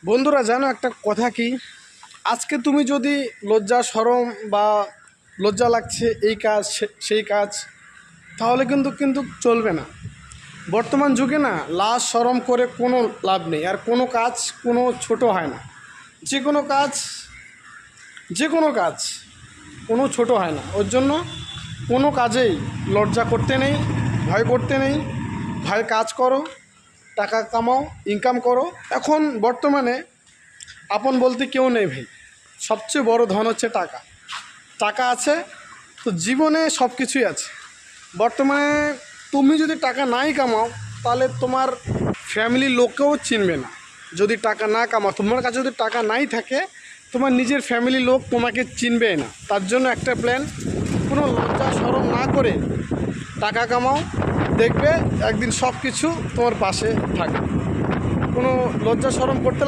বন্ধুরা জানো একটা কথা কি, আজকে তুমি যদি লজ্জা শরম বা লজ্জা লাগছে এই কাজ সেই কাজ, তাহলে কিন্তু কিন্তু চলবে না। বর্তমান যুগে না লাজ শরম করে কোনো লাভ নেই, আর কোনো কাজ কোনো ছোট হয় না। যে কোনো কাজ যে কোনো কাজ কোনো ছোট হয় না। ওর জন্য কোনো কাজেই লজ্জা করতে নেই, ভয় করতে নেই। ভাই কাজ করো, টাকা কামাও, ইনকাম করো। এখন বর্তমানে আপন বলতে কেউ নেই ভাই। সবচেয়ে বড় ধন হচ্ছে টাকা। টাকা আছে তো জীবনে সব কিছুই আছে। বর্তমানে তুমি যদি টাকা নাই কামাও, তাহলে তোমার ফ্যামিলির লোককেও চিনবে না। যদি টাকা না কামাও, তোমার কাছে যদি টাকা নাই থাকে, তোমার নিজের ফ্যামিলির লোক তোমাকে চিনবে না। তার জন্য একটা প্ল্যান, কোনো লজ্জা শরম না করে টাকা কামাও, দেখবে একদিন সব কিছু তোমার পাশে থাকে। কোনো লজ্জা শরম করতে